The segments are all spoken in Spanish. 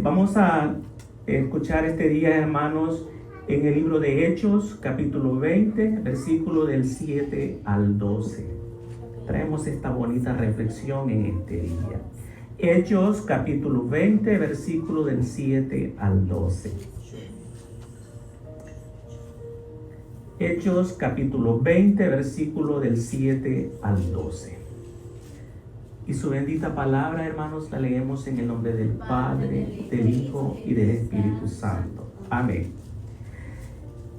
Vamos a escuchar este día, hermanos, en el libro de Hechos, capítulo 20, versículo del 7 al 12. Traemos esta bonita reflexión en este día. Hechos, capítulo 20, versículo del 7 al 12. Hechos, capítulo 20, versículo del 7 al 12. Y su bendita palabra, hermanos, la leemos en el nombre del Padre, del Hijo y del Espíritu Santo. Amén.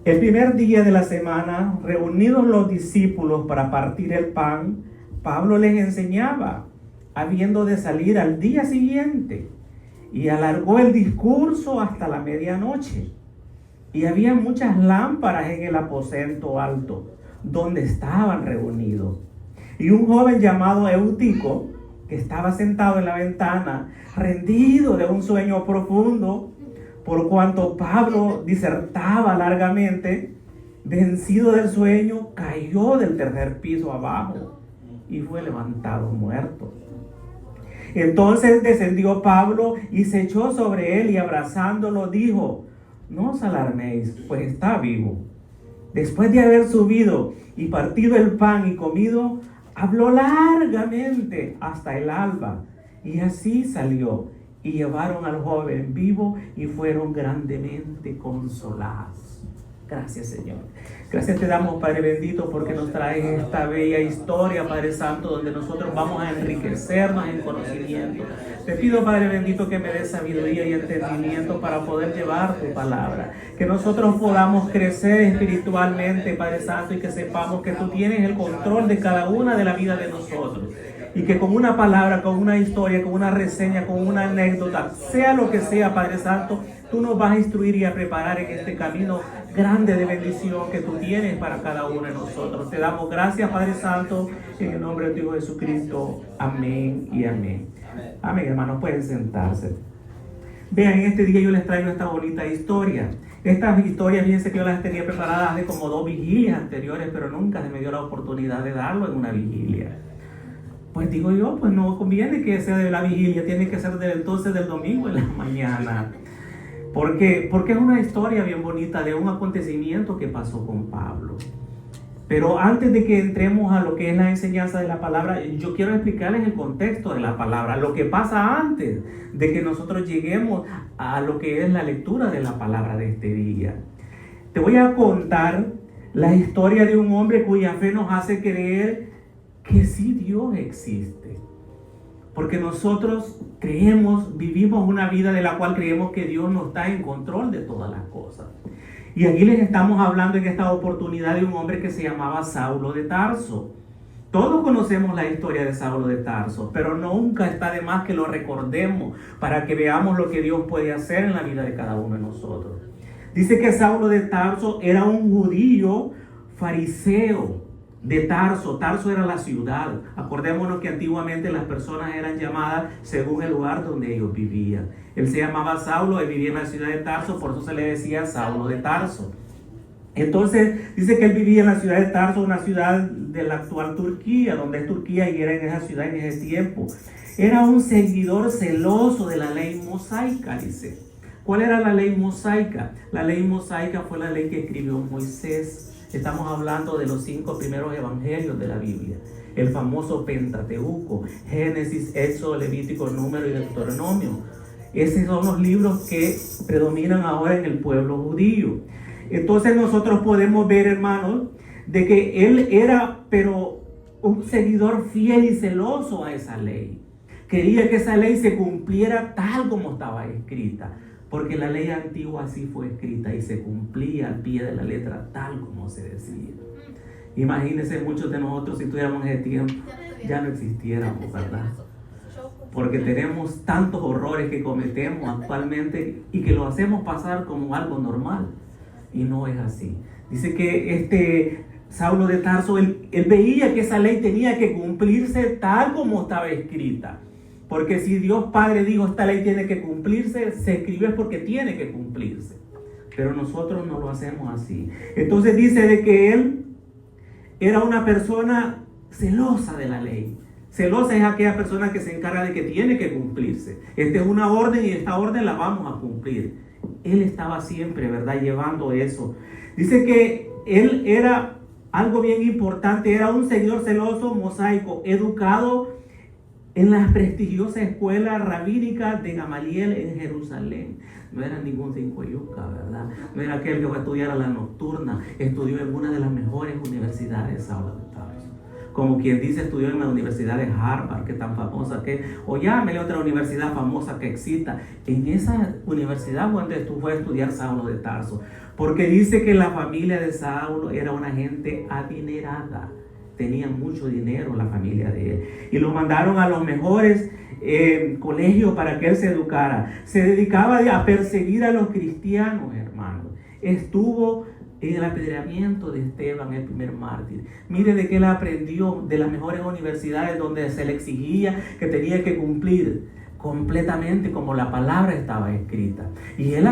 El primer día de la semana, reunidos los discípulos para partir el pan, Pablo les enseñaba, habiendo de salir al día siguiente, y alargó el discurso hasta la medianoche. Y había muchas lámparas en el aposento alto, donde estaban reunidos. Y un joven llamado Eutico, que estaba sentado en la ventana, rendido de un sueño profundo, por cuanto Pablo disertaba largamente, vencido del sueño, cayó del tercer piso abajo y fue levantado muerto. Entonces descendió Pablo y se echó sobre él y abrazándolo dijo: no os alarméis, pues está vivo. Después de haber subido y partido el pan y comido, habló largamente hasta el alba, y así salió, y llevaron al joven vivo y fueron grandemente consolados. Gracias, Señor. Gracias te damos, Padre bendito, porque nos traes esta bella historia, Padre Santo, donde nosotros vamos a enriquecernos en conocimiento. Te pido, Padre bendito, que me des sabiduría y entendimiento para poder llevar tu palabra. Que nosotros podamos crecer espiritualmente, Padre Santo, y que sepamos que tú tienes el control de cada una de la vida de nosotros. Y que con una palabra, con una historia, con una reseña, con una anécdota, sea lo que sea, Padre Santo, tú nos vas a instruir y a preparar en este camino grande de bendición que tú tienes para cada uno de nosotros. Te damos gracias, Padre Santo, en el nombre de tu Hijo Jesucristo. Amén y amén. Amén, hermanos, pueden sentarse. Vean, en este día yo les traigo esta bonita historia. Estas historias, fíjense que yo las tenía preparadas hace como 2 vigilias anteriores, pero nunca se me dio la oportunidad de darlo en una vigilia. Pues digo yo, pues no conviene que sea de la vigilia, tiene que ser entonces del domingo en la mañana. Porque es una historia bien bonita de un acontecimiento que pasó con Pablo. Pero antes de que entremos a lo que es la enseñanza de la palabra, yo quiero explicarles el contexto de la palabra, lo que pasa antes de que nosotros lleguemos a lo que es la lectura de la palabra de este día. Te voy a contar la historia de un hombre cuya fe nos hace creer que sí Dios existe. Porque nosotros vivimos una vida de la cual creemos que Dios no está en control de todas las cosas. Y aquí les estamos hablando en esta oportunidad de un hombre que se llamaba Saulo de Tarso. Todos conocemos la historia de Saulo de Tarso, pero nunca está de más que lo recordemos para que veamos lo que Dios puede hacer en la vida de cada uno de nosotros. Dice que Saulo de Tarso era un judío fariseo de Tarso. Tarso era la ciudad. Acordémonos que antiguamente las personas eran llamadas según el lugar donde ellos vivían. Él se llamaba Saulo y vivía en la ciudad de Tarso, por eso se le decía Saulo de Tarso. Entonces dice que él vivía en la ciudad de Tarso, una ciudad de la actual Turquía, donde es Turquía y era en esa ciudad en ese tiempo. Era un seguidor celoso de la ley mosaica, dice. ¿Cuál era la ley mosaica? La ley mosaica fue la ley que escribió Moisés. Estamos hablando de los 5 primeros evangelios de la Biblia. El famoso Pentateuco, Génesis, Éxodo, Levítico, Número y Deuteronomio. Esos son los libros que predominan ahora en el pueblo judío. Entonces nosotros podemos ver, hermanos, de que él era, pero un seguidor fiel y celoso a esa ley. Quería que esa ley se cumpliera tal como estaba escrita. Porque la ley antigua así fue escrita y se cumplía al pie de la letra tal como se decía. Imagínense, muchos de nosotros si tuviéramos ese tiempo ya no existiéramos, ¿verdad? Porque tenemos tantos horrores que cometemos actualmente y que lo hacemos pasar como algo normal. Y no es así. Dice que Saulo de Tarso, él veía que esa ley tenía que cumplirse tal como estaba escrita. Porque si Dios Padre dijo esta ley tiene que cumplirse, se escribió es porque tiene que cumplirse. Pero nosotros no lo hacemos así. Entonces dice de que él era una persona celosa de la ley. Celosa es aquella persona que se encarga de que tiene que cumplirse. Esta es una orden y esta orden la vamos a cumplir. Él estaba siempre, ¿verdad?, llevando eso. Dice que él era algo bien importante, era un seguidor celoso, mosaico, educado en la prestigiosa escuela rabínica de Gamaliel en Jerusalén. No era ningún cincoyuca, ¿verdad? No era aquel que va a estudiar a la nocturna. Estudió en una de las mejores universidades de Saulo de Tarso. Como quien dice, estudió en la Universidad de Harvard, que es tan famosa que, o llámele otra universidad famosa que exista. En esa universidad donde fue a estudiar Saulo de Tarso. Porque dice que la familia de Saulo era una gente adinerada. Tenían mucho dinero la familia de él. Y lo mandaron a los mejores colegios para que él se educara. Se dedicaba a perseguir a los cristianos, hermanos. Estuvo en el apedreamiento de Esteban, el primer mártir. Mire de qué él aprendió de las mejores universidades donde se le exigía que tenía que cumplir completamente como la palabra estaba escrita. Y él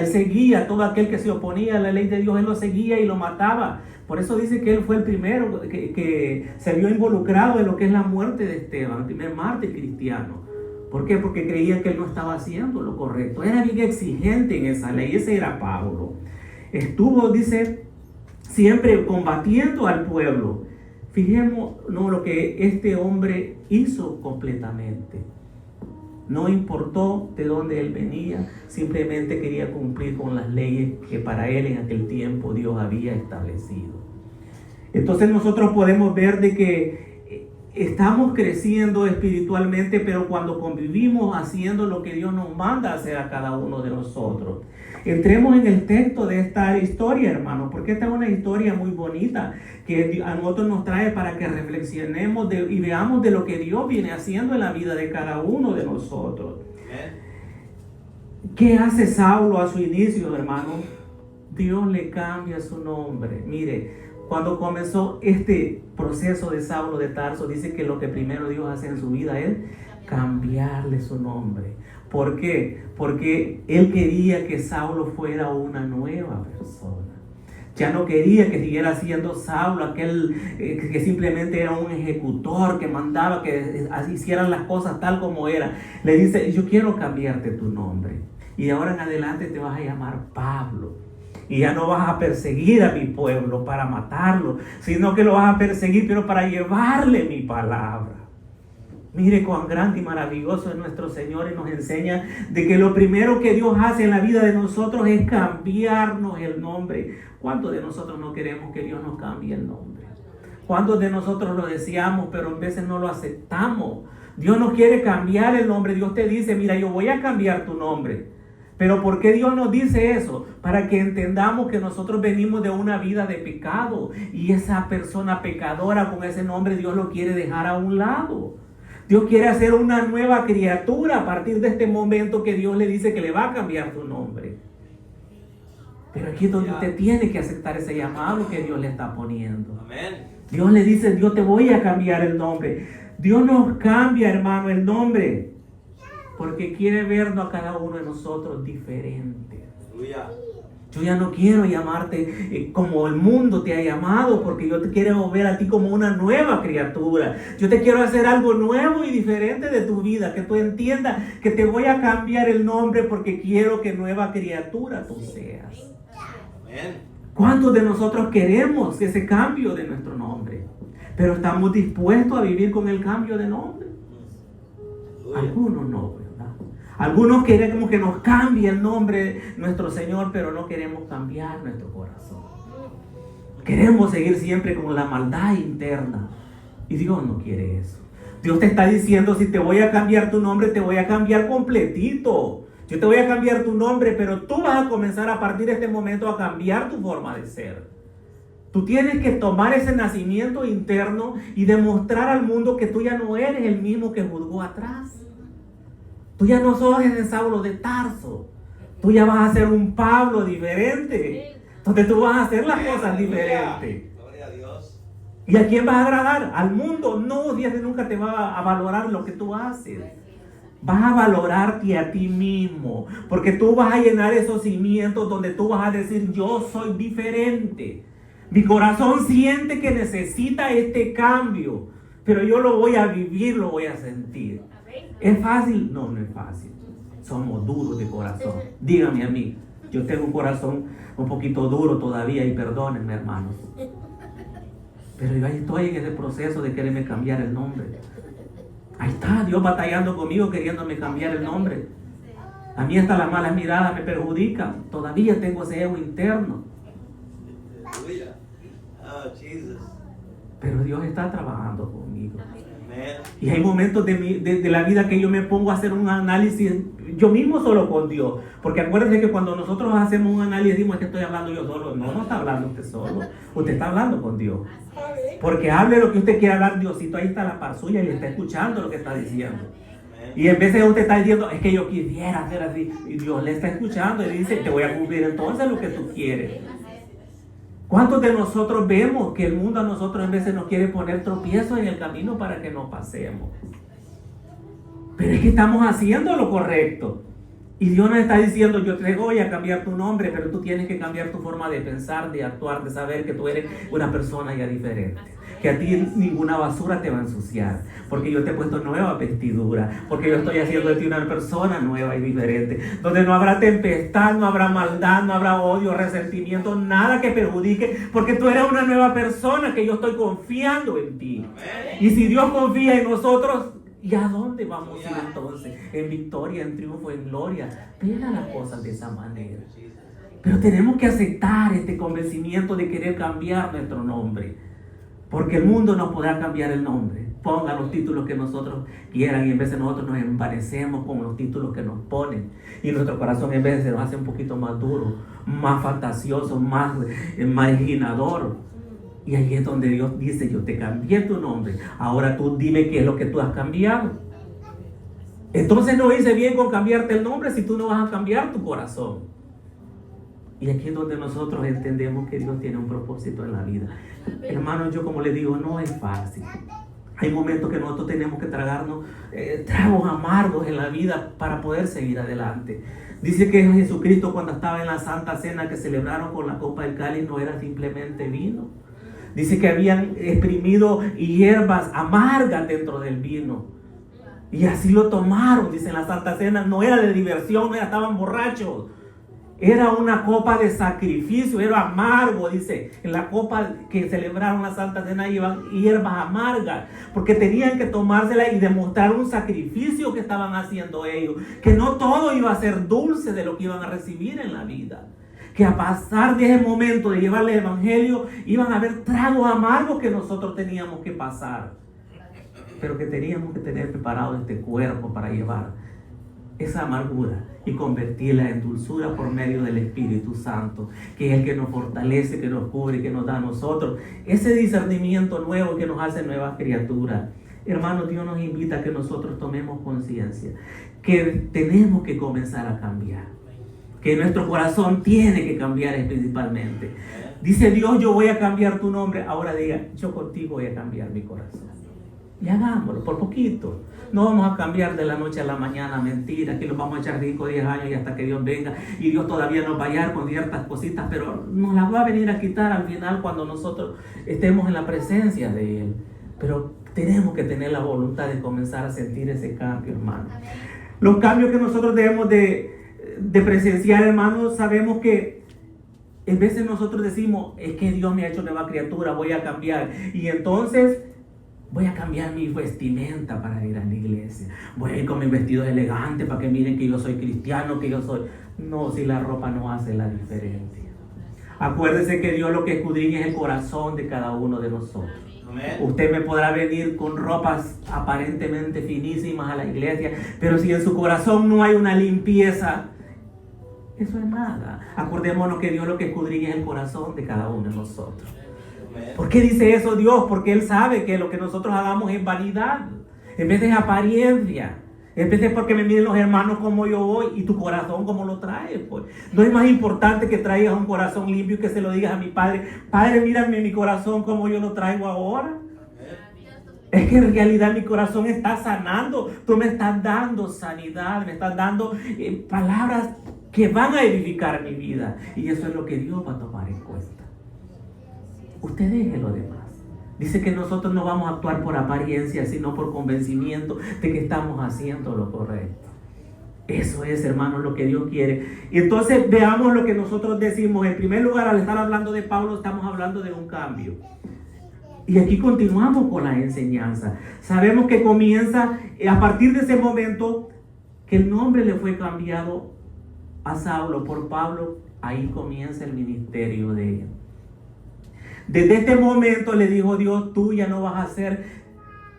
seguía a todo aquel que se oponía a la ley de Dios, él lo seguía y lo mataba. Por eso dice que él fue el primero que se vio involucrado en lo que es la muerte de Esteban, el primer mártir cristiano. ¿Por qué? Porque creían que él no estaba haciendo lo correcto. Era bien exigente en esa ley. Ese era Pablo. Estuvo, dice, siempre combatiendo al pueblo. Fijémonos lo que este hombre hizo completamente. No importó de dónde él venía, simplemente quería cumplir con las leyes que para él en aquel tiempo Dios había establecido. Entonces nosotros podemos ver de que estamos creciendo espiritualmente, pero cuando convivimos haciendo lo que Dios nos manda hacer a cada uno de nosotros. Entremos en el texto de esta historia, hermanos, porque esta es una historia muy bonita que a nosotros nos trae para que reflexionemos y veamos de lo que Dios viene haciendo en la vida de cada uno de nosotros. ¿Qué hace Saulo a su inicio, hermano? Dios le cambia su nombre. Mire, cuando comenzó este proceso de Saulo de Tarso, dice que lo que primero Dios hace en su vida es cambiarle su nombre. ¿Por qué? Porque él quería que Saulo fuera una nueva persona. Ya no quería que siguiera siendo Saulo, aquel que simplemente era un ejecutor, que mandaba que hicieran las cosas tal como era. Le dice, yo quiero cambiarte tu nombre. Y de ahora en adelante te vas a llamar Pablo. Y ya no vas a perseguir a mi pueblo para matarlo, sino que lo vas a perseguir, pero para llevarle mi palabra. Mire cuán grande y maravilloso es nuestro Señor, y nos enseña de que lo primero que Dios hace en la vida de nosotros es cambiarnos el nombre. ¿Cuántos de nosotros no queremos que Dios nos cambie el nombre? ¿Cuántos de nosotros lo deseamos, pero a veces no lo aceptamos? Dios nos quiere cambiar el nombre. Dios te dice, mira, yo voy a cambiar tu nombre. Pero ¿por qué Dios nos dice eso? Para que entendamos que nosotros venimos de una vida de pecado, y esa persona pecadora con ese nombre Dios lo quiere dejar a un lado. Dios quiere hacer una nueva criatura a partir de este momento que Dios le dice que le va a cambiar tu nombre. Pero aquí es donde usted tiene que aceptar ese llamado que Dios le está poniendo. Amén. Dios le dice, yo te voy a cambiar el nombre. Dios nos cambia, hermano, el nombre, porque quiere vernos a cada uno de nosotros diferente. Yo ya no quiero llamarte como el mundo te ha llamado, porque yo te quiero ver a ti como una nueva criatura. Yo te quiero hacer algo nuevo y diferente de tu vida, que tú entiendas que te voy a cambiar el nombre porque quiero que nueva criatura tú seas. ¿Cuántos de nosotros queremos ese cambio de nuestro nombre? Pero estamos dispuestos a vivir con el cambio de nombre. Algunos no, ¿verdad? Algunos queremos que nos cambie el nombre nuestro Señor, pero no queremos cambiar nuestro corazón. Queremos seguir siempre con la maldad interna. Y Dios no quiere eso. Dios te está diciendo, si te voy a cambiar tu nombre, te voy a cambiar completito. Yo te voy a cambiar tu nombre, pero tú vas a comenzar a partir de este momento a cambiar tu forma de ser. Tú tienes que tomar ese nacimiento interno y demostrar al mundo que tú ya no eres el mismo que juzgó atrás. Tú ya no sos ese Saulo de Tarso. Tú ya vas a ser un Pablo diferente. Entonces tú vas a hacer las cosas diferentes. Gloria a Dios. ¿Y a quién vas a agradar? Al mundo. No, Dios nunca te va a valorar lo que tú haces. Vas a valorarte a ti mismo, porque tú vas a llenar esos cimientos donde tú vas a decir, yo soy diferente. Mi corazón siente que necesita este cambio, pero yo lo voy a vivir, lo voy a sentir. ¿Es fácil? No, no es fácil. Somos duros de corazón. Dígame a mí, yo tengo un corazón un poquito duro todavía y perdónenme, hermanos. Pero yo ahí estoy en ese proceso de quererme cambiar el nombre. Ahí está Dios batallando conmigo, queriéndome cambiar el nombre. A mí hasta las malas miradas me perjudican. Todavía tengo ese ego interno. Pero Dios está trabajando conmigo. Y hay momentos de la vida que yo me pongo a hacer un análisis yo mismo solo con Dios. Porque acuérdense que cuando nosotros hacemos un análisis decimos que estoy hablando yo solo. No, no está hablando usted solo. Usted está hablando con Dios. Porque hable lo que usted quiera hablar, Diosito ahí está la par suya y le está escuchando lo que está diciendo. Y en vez de usted está diciendo, es que yo quisiera hacer así, y Dios le está escuchando y le dice, te voy a cumplir entonces lo que tú quieres. ¿Cuántos de nosotros vemos que el mundo a nosotros en veces nos quiere poner tropiezos en el camino para que no pasemos? Pero es que estamos haciendo lo correcto. Y Dios nos está diciendo, yo te voy a cambiar tu nombre, pero tú tienes que cambiar tu forma de pensar, de actuar, de saber que tú eres una persona ya diferente. Que a ti ninguna basura te va a ensuciar, porque yo te he puesto nueva vestidura, porque yo estoy haciendo de ti una persona nueva y diferente, donde no habrá tempestad, no habrá maldad, no habrá odio, resentimiento, nada que perjudique, porque tú eres una nueva persona que yo estoy confiando en ti. Y si Dios confía en nosotros, ¿y a dónde vamos a ir entonces? En victoria, en triunfo, en gloria. Vean las cosas de esa manera. Pero tenemos que aceptar este convencimiento de querer cambiar nuestro nombre. Porque el mundo no podrá cambiar el nombre. Pongan los títulos que nosotros quieran y en vez de nosotros nos envanecemos con los títulos que nos ponen. Y nuestro corazón en vez se nos hace un poquito más duro, más fantasioso, más imaginador. Y ahí es donde Dios dice, yo te cambié tu nombre. Ahora tú dime qué es lo que tú has cambiado. Entonces no hice bien con cambiarte el nombre si tú no vas a cambiar tu corazón. Y aquí es donde nosotros entendemos que Dios tiene un propósito en la vida. Hermanos, yo como les digo, no es fácil. Hay momentos que nosotros tenemos que tragarnos tragos amargos en la vida para poder seguir adelante. Dice que Jesucristo cuando estaba en la Santa Cena que celebraron con la copa del cáliz no era simplemente vino. Dice que habían exprimido hierbas amargas dentro del vino. Y así lo tomaron, dice en la Santa Cena. No era de diversión, no estaban borrachos. Era una copa de sacrificio, era amargo, dice. En la copa que celebraron la Santa Cena iban hierbas amargas, porque tenían que tomársela y demostrar un sacrificio que estaban haciendo ellos. Que no todo iba a ser dulce de lo que iban a recibir en la vida. Que a pasar de ese momento de llevarle el evangelio, iban a haber tragos amargos que nosotros teníamos que pasar. Pero que teníamos que tener preparado este cuerpo para llevar esa amargura y convertirla en dulzura por medio del Espíritu Santo, que es el que nos fortalece, que nos cubre, que nos da a nosotros ese discernimiento nuevo que nos hace nuevas criaturas. Hermanos, Dios nos invita a que nosotros tomemos conciencia, que tenemos que comenzar a cambiar, que nuestro corazón tiene que cambiar principalmente. Dice Dios, yo voy a cambiar tu nombre. Ahora diga, yo contigo voy a cambiar mi corazón. Y hagámoslo, por poquito. No vamos a cambiar de la noche a la mañana, mentira, que nos vamos a echar 5 o 10 años y hasta que Dios venga y Dios todavía nos va a hallar con ciertas cositas, pero nos las va a venir a quitar al final cuando nosotros estemos en la presencia de Él. Pero tenemos que tener la voluntad de comenzar a sentir ese cambio, hermano. Los cambios que nosotros debemos de presenciar, hermanos, sabemos que en veces nosotros decimos, es que Dios me ha hecho nueva criatura, voy a cambiar. Y entonces voy a cambiar mi vestimenta para ir a la iglesia. Voy a ir con mis vestidos elegantes para que miren que yo soy cristiano, que yo soy... No, si la ropa no hace la diferencia. Acuérdese que Dios lo que escudriña es el corazón de cada uno de nosotros. Usted me podrá venir con ropas aparentemente finísimas a la iglesia, pero si en su corazón no hay una limpieza, eso es nada. Acordémonos que Dios lo que escudriña es el corazón de cada uno de nosotros. ¿Por qué dice eso Dios? Porque Él sabe que lo que nosotros hagamos es vanidad, en vez de apariencia. En vez de porque me miren los hermanos como yo voy y tu corazón como lo traes. Pues. No es más importante que traigas un corazón limpio y que se lo digas a mi Padre. Padre, mírame mi corazón como yo lo traigo ahora. Es que en realidad mi corazón está sanando. Tú me estás dando sanidad, me estás dando palabras que van a edificar mi vida. Y eso es lo que Dios va a tomar en cuenta. Usted deje lo demás. Dice que nosotros no vamos a actuar por apariencia, sino por convencimiento de que estamos haciendo lo correcto. Eso es, hermanos, lo que Dios quiere. Y entonces veamos lo que nosotros decimos. En primer lugar, al estar hablando de Pablo, estamos hablando de un cambio. Y aquí continuamos con la enseñanza. Sabemos que comienza a partir de ese momento que el nombre le fue cambiado a Saulo por Pablo. Ahí comienza el ministerio de él. Desde este momento le dijo Dios: tú ya no vas a ser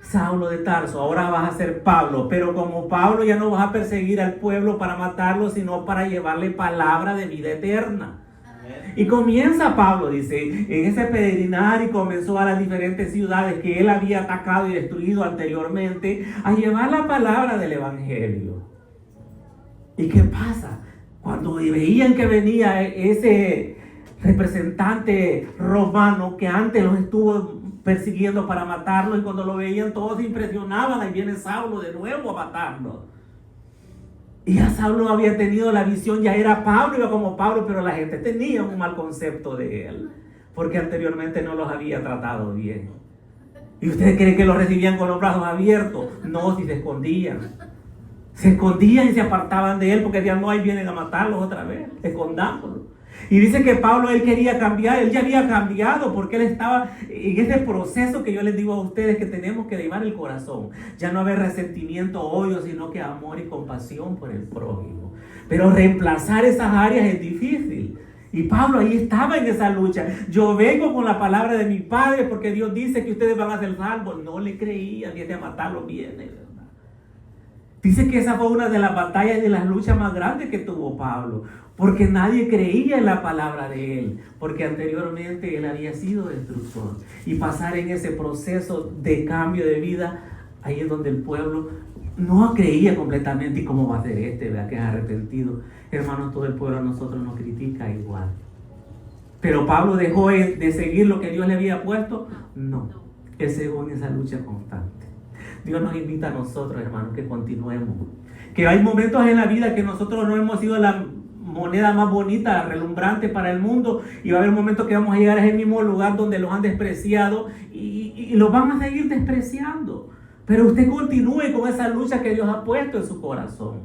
Saulo de Tarso, ahora vas a ser Pablo. Pero como Pablo ya no vas a perseguir al pueblo para matarlo, sino para llevarle palabra de vida eterna. Y comienza Pablo, dice, en ese peregrinar, y comenzó a las diferentes ciudades que él había atacado y destruido anteriormente, a llevar la palabra del evangelio. ¿Y qué pasa? Cuando veían que venía ese representante romano que antes los estuvo persiguiendo para matarlo, y cuando lo veían todos se impresionaban: ahí viene Saulo de nuevo a matarlo. Y ya Saulo había tenido la visión, ya era Pablo, iba como Pablo, pero la gente tenía un mal concepto de él, porque anteriormente no los había tratado bien. ¿Y ustedes creen que los recibían con los brazos abiertos? No, si se escondían. Se escondían y se apartaban de él, porque decían: no, ahí vienen a matarlos otra vez, escondámoslo. Y dice que Pablo, él quería cambiar, él ya había cambiado, porque él estaba en ese proceso que yo les digo a ustedes que tenemos que llevar el corazón. Ya no haber resentimiento, odio, sino que amor y compasión por el prójimo. Pero reemplazar esas áreas es difícil. Y Pablo ahí estaba en esa lucha. Yo vengo con la palabra de mi Padre, porque Dios dice que ustedes van a ser salvos. No le creía, viene a matarlo, viene, ¿verdad? Dice que esa fue una de las batallas y de las luchas más grandes que tuvo Pablo, porque nadie creía en la palabra de él, porque anteriormente él había sido destructor. Y pasar en ese proceso de cambio de vida, ahí es donde el pueblo no creía completamente. ¿Y cómo va a ser ¿verdad? Que es arrepentido? Hermanos, todo el pueblo a nosotros nos critica igual. Pero Pablo dejó de seguir lo que Dios le había puesto. No, él se dejó en esa lucha constante. Dios nos invita a nosotros, hermanos, que continuemos. Que hay momentos en la vida que nosotros no hemos sido la moneda más bonita, relumbrante para el mundo, y va a haber momentos que vamos a llegar a ese mismo lugar donde los han despreciado y los van a seguir despreciando. Pero usted continúe con esa lucha que Dios ha puesto en su corazón.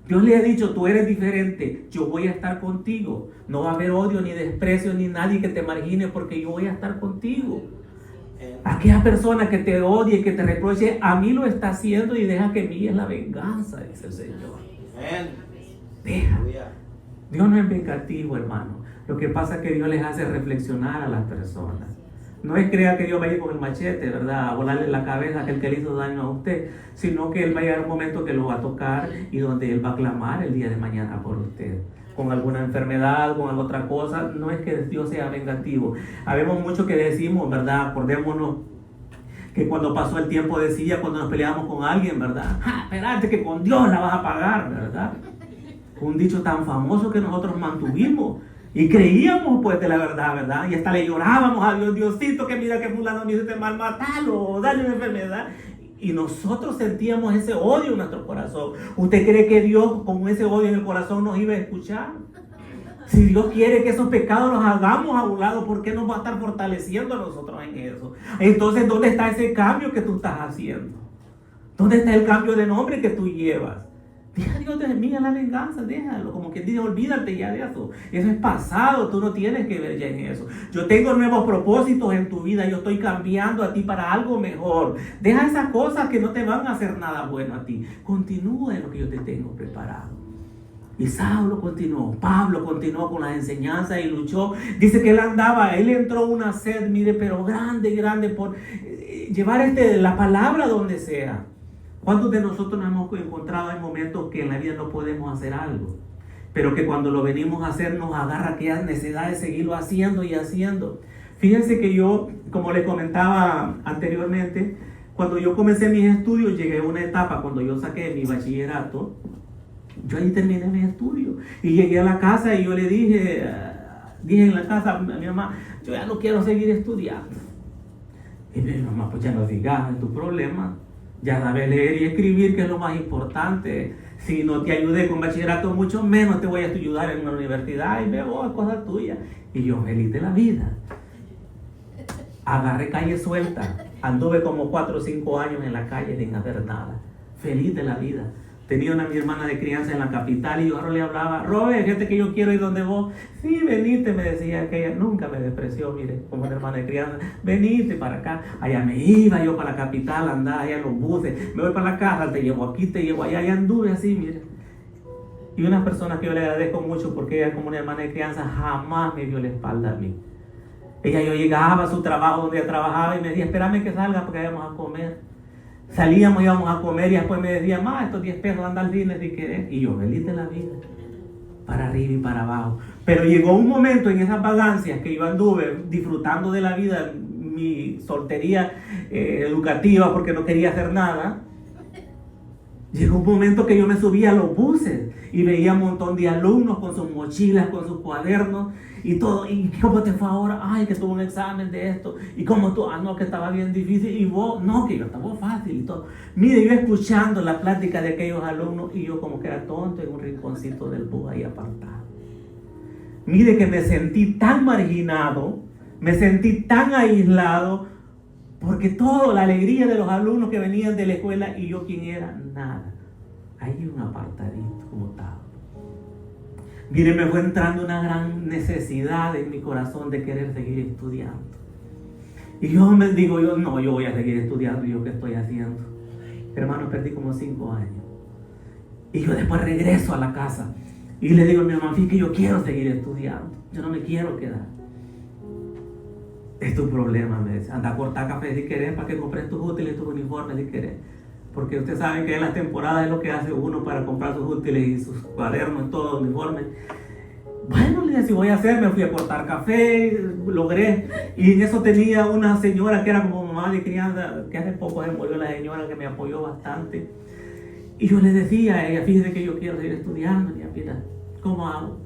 Dios le ha dicho: tú eres diferente, yo voy a estar contigo. No va a haber odio ni desprecio ni nadie que te margine, porque yo voy a estar contigo. Aquella persona que te odie, que te reproche, a mí lo está haciendo, y deja que mía es la venganza, dice el Señor. Deja. Dios no es vengativo, hermano. Lo que pasa es que Dios les hace reflexionar a las personas. No es crea que Dios va a ir con el machete, ¿verdad?, a volarle la cabeza a aquel que le hizo daño a usted, sino que Él va a llegar un momento que lo va a tocar, y donde Él va a clamar el día de mañana por usted. Con alguna enfermedad, con alguna otra cosa. No es que Dios sea vengativo. Habemos mucho que decimos, ¿verdad? Acordémonos que cuando pasó el tiempo decía, cuando nos peleamos con alguien, ¿verdad? Espérate que con Dios la vas a pagar, ¿verdad? Un dicho tan famoso que nosotros mantuvimos y creíamos pues de la verdad, ¿verdad? Y hasta le llorábamos a Dios: Diosito, que mira que fulano me hizo mal, matalo, dale una enfermedad. Y nosotros sentíamos ese odio en nuestro corazón. ¿Usted cree que Dios, con ese odio en el corazón, nos iba a escuchar? Si Dios quiere que esos pecados los hagamos a un lado, ¿por qué nos va a estar fortaleciendo a nosotros en eso? Entonces, ¿dónde está ese cambio que tú estás haciendo? ¿Dónde está el cambio de nombre que tú llevas? Deja a Dios de mí la venganza, déjalo. Como quien dice, olvídate ya de eso. Eso es pasado, tú no tienes que ver ya en eso. Yo tengo nuevos propósitos en tu vida, yo estoy cambiando a ti para algo mejor. Deja esas cosas que no te van a hacer nada bueno a ti. Continúa en lo que yo te tengo preparado. Y Saulo continuó, Pablo continuó con las enseñanzas y luchó. Dice que él entró una sed, mire, pero grande por llevar la palabra donde sea. ¿Cuántos de nosotros nos hemos encontrado en momentos que en la vida no podemos hacer algo, pero que cuando lo venimos a hacer nos agarra aquella necesidad de seguirlo haciendo y haciendo? Fíjense que yo, como les comentaba anteriormente, cuando yo comencé mis estudios, llegué a una etapa cuando yo saqué mi bachillerato. Yo ahí terminé mis estudios y llegué a la casa y yo le dije en la casa a mi mamá: yo ya no quiero seguir estudiando. Y mi mamá: pues ya no digas, es tu problema. Ya sabes leer y escribir, que es lo más importante. Si no te ayudé con bachillerato, mucho menos te voy a ayudar en una universidad. Y veo cosas tuyas. Y yo feliz de la vida. Agarré calle suelta. Anduve como 4 o 5 años en la calle sin hacer nada. Feliz de la vida. Tenía mi hermana de crianza en la capital y yo ahora le hablaba, Robert, fíjate que yo quiero ir donde vos. Sí, venite, me decía que ella nunca me despreció, mire, como una hermana de crianza. Venite para acá. Allá me iba yo para la capital, andaba allá en los buses. Me voy para la casa, te llevo aquí, te llevo allá. Y anduve así, mire. Y una persona que yo le agradezco mucho porque ella como una hermana de crianza jamás me dio la espalda a mí. Yo llegaba a su trabajo donde ella trabajaba y me decía, espérame que salga porque vamos a comer. Salíamos, íbamos a comer y después me decía, estos 10 pesos anda al cine si querés. Y yo, feliz de la vida, para arriba y para abajo. Pero llegó un momento en esas vagancias que yo anduve disfrutando de la vida, mi soltería educativa porque no quería hacer nada. Llegó un momento que yo me subía a los buses y veía un montón de alumnos con sus mochilas, con sus cuadernos y todo. ¿Y cómo te fue ahora? Ay, que tuve un examen de esto. ¿Y cómo tú? No, que estaba bien difícil. Y vos, no, que yo estaba fácil y todo. Mire, yo escuchando la plática de aquellos alumnos y yo como que era tonto en un rinconcito del bus ahí apartado. Mire que me sentí tan marginado, me sentí tan aislado, porque toda la alegría de los alumnos que venían de la escuela y yo quién era, nada. Ahí un apartadito como estaba. Mire, me fue entrando una gran necesidad en mi corazón de querer seguir estudiando. Y yo me digo, yo voy a seguir estudiando. ¿Y yo qué estoy haciendo? Hermano, perdí como 5 años. Y yo después regreso a la casa y le digo a mi mamá, que yo quiero seguir estudiando. Yo no me quiero quedar. Es tu problema, me dice. Anda a cortar café si querés para que compres tus útiles y tus uniformes si querés. Porque usted sabe que en las temporadas es lo que hace uno para comprar sus útiles y sus cuadernos, todo, uniformes. Bueno, le dije, si voy a hacer, me fui a cortar café, logré. Y en eso tenía una señora que era como mamá de crianza, que hace poco se murió la señora que me apoyó bastante. Y yo le decía a ella, fíjese que yo quiero seguir estudiando. Y ella, mira, ¿cómo hago?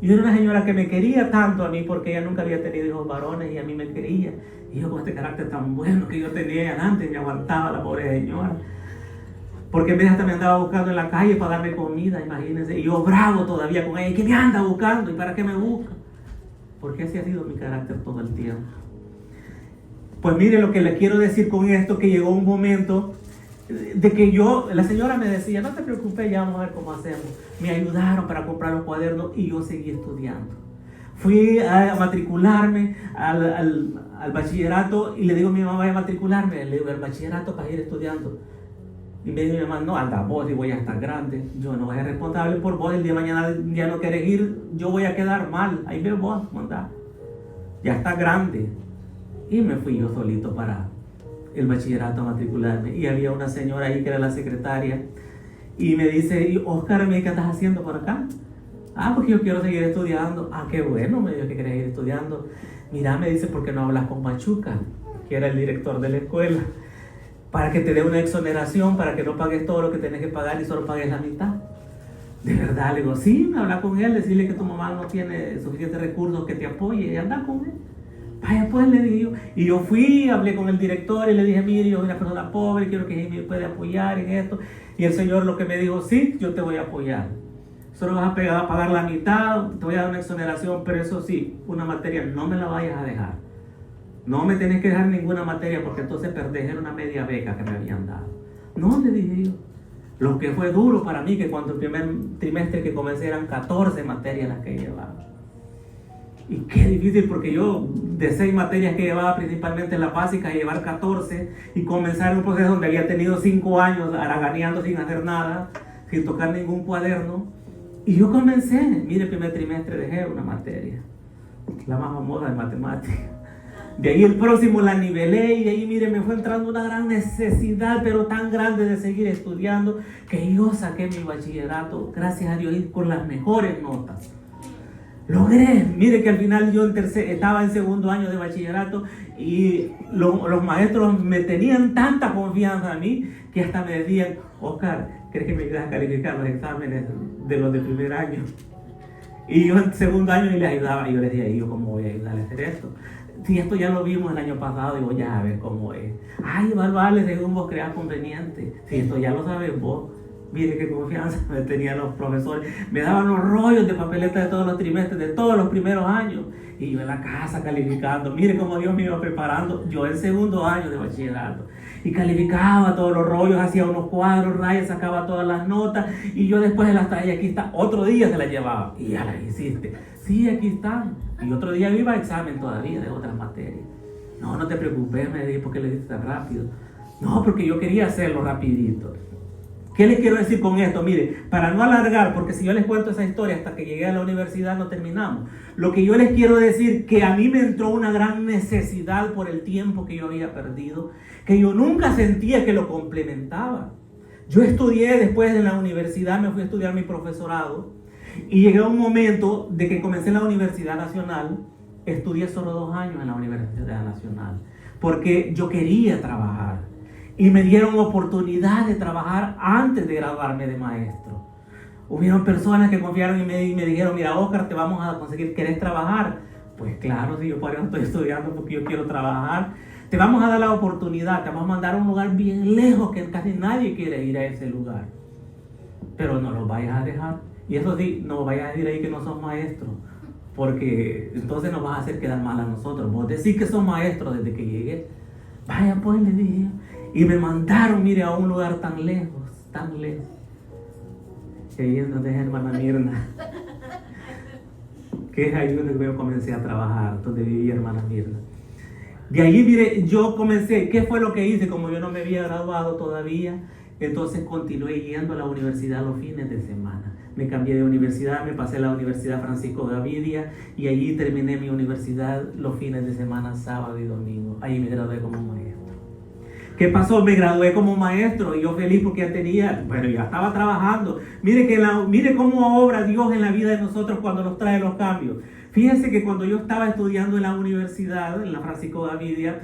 Y era una señora que me quería tanto a mí porque ella nunca había tenido hijos varones y a mí me quería. Y yo con este carácter tan bueno que yo tenía antes, me aguantaba la pobre señora. Porque en vez hasta me andaba buscando en la calle para darme comida, imagínense. Y yo bravo todavía con ella. ¿Qué me anda buscando? ¿Y para qué me busca? Porque ese ha sido mi carácter todo el tiempo. Pues mire lo que le quiero decir con esto, que llegó un momento de que la señora me decía, no te preocupes, ya vamos a ver cómo hacemos. Me ayudaron para comprar los cuadernos y yo seguí estudiando. Fui a matricularme al bachillerato y le digo a mi mamá, voy a matricularme. Le digo, el bachillerato para ir estudiando. Y me dice mi mamá, no, anda vos, y voy a estar grande. Yo no voy a ser responsable por vos, el día de mañana ya no querés ir, yo voy a quedar mal. Ahí ves vos, mandá. Ya está grande. Y me fui yo solito para el bachillerato a matricularme. Y había una señora ahí que era la secretaria. Y me dice, Oscar, ¿qué estás haciendo por acá? Porque yo quiero seguir estudiando. Qué bueno, me dijo que quería seguir estudiando. Mira, me dice, ¿por qué no hablas con Machuca? Que era el director de la escuela. Para que te dé una exoneración, para que no pagues todo lo que tenés que pagar y solo pagues la mitad. De verdad, le digo, sí, habla con él, decirle que tu mamá no tiene suficientes recursos que te apoye y anda con él. Vaya pues, le dije yo. Y yo fui, hablé con el director y le dije, mire, yo soy una persona pobre, quiero que me pueda apoyar en esto. Y el señor lo que me dijo, sí, yo te voy a apoyar. Solo vas a pagar la mitad, te voy a dar una exoneración, pero eso sí, una materia no me la vayas a dejar. No me tenés que dejar ninguna materia porque entonces perdés en una media beca que me habían dado. No, le dije yo. Lo que fue duro para mí, que cuando el primer trimestre que comencé eran 14 materias las que llevaba. Y qué difícil, porque yo de 6 materias que llevaba, principalmente las básicas, llevar 14 y comenzar un proceso donde había tenido 5 años haraganeando sin hacer nada, sin tocar ningún cuaderno. Y yo comencé, mire, el primer trimestre dejé una materia, la más famosa de matemáticas. De ahí el próximo la nivelé y de ahí, mire, me fue entrando una gran necesidad, pero tan grande de seguir estudiando, que yo saqué mi bachillerato, gracias a Dios, y con las mejores notas. Logré, mire que al final yo estaba en segundo año de bachillerato y los maestros me tenían tanta confianza a mí que hasta me decían, Oscar, ¿crees que me ayudas a calificar los exámenes de los de primer año? Y yo en segundo año ni les ayudaba, y yo les decía, ¿y yo cómo voy a ayudarle a hacer esto? Si esto ya lo vimos el año pasado, digo, ya a ver cómo es. Vale, según vos creas conveniente. Si esto ya lo sabes vos, Mire qué confianza me tenían los profesores. Me daban los rollos de papeleta de todos los trimestres, de todos los primeros años. Y yo en la casa calificando. Mire cómo Dios me iba preparando. Yo en segundo año de bachillerato. Y calificaba todos los rollos, hacía unos cuadros, rayas, sacaba todas las notas. Y yo después de las tallas, aquí está. Otro día se las llevaba. Y ya las hiciste. Sí, aquí están. Y otro día iba a examen todavía de otras materias. No, no te preocupes, me dije, ¿por qué le diste tan rápido? No, porque yo quería hacerlo rapidito. ¿Qué les quiero decir con esto? Mire, para no alargar, porque si yo les cuento esa historia hasta que llegué a la universidad no terminamos. Lo que yo les quiero decir, que a mí me entró una gran necesidad por el tiempo que yo había perdido, que yo nunca sentía que lo complementaba. Yo estudié después de la universidad, me fui a estudiar mi profesorado y llegué a un momento de que comencé en la Universidad Nacional. Estudié solo 2 años en la Universidad Nacional porque yo quería trabajar. Y me dieron oportunidad de trabajar antes de graduarme de maestro. Hubieron personas que confiaron y me dijeron, mira, Oscar, te vamos a conseguir, ¿querés trabajar? Pues claro, si yo por eso estoy estudiando porque yo quiero trabajar. Te vamos a dar la oportunidad, te vamos a mandar a un lugar bien lejos que casi nadie quiere ir a ese lugar. Pero no lo vayas a dejar. Y eso sí, no vayas a decir ahí que no sos maestro, porque entonces nos vas a hacer quedar mal a nosotros. Vos decís que sos maestro desde que llegué. Vaya pues, le dije. Y me mandaron, mire, a un lugar tan lejos, tan lejos. Y ahí es donde es hermana Mirna. Que es ahí donde yo comencé a trabajar, donde vivía hermana Mirna. De allí, mire, yo comencé, ¿qué fue lo que hice? Como yo no me había graduado todavía, entonces continué yendo a la universidad los fines de semana. Me cambié de universidad, me pasé a la Universidad Francisco Gavidia y allí terminé mi universidad los fines de semana, sábado y domingo. Ahí me gradué como maestro. ¿Qué pasó? Me gradué como maestro y yo feliz porque ya tenía, bueno, ya estaba trabajando. Mire cómo obra Dios en la vida de nosotros cuando nos trae los cambios. Fíjense que cuando yo estaba estudiando en la universidad, en la Francisco Gavidia,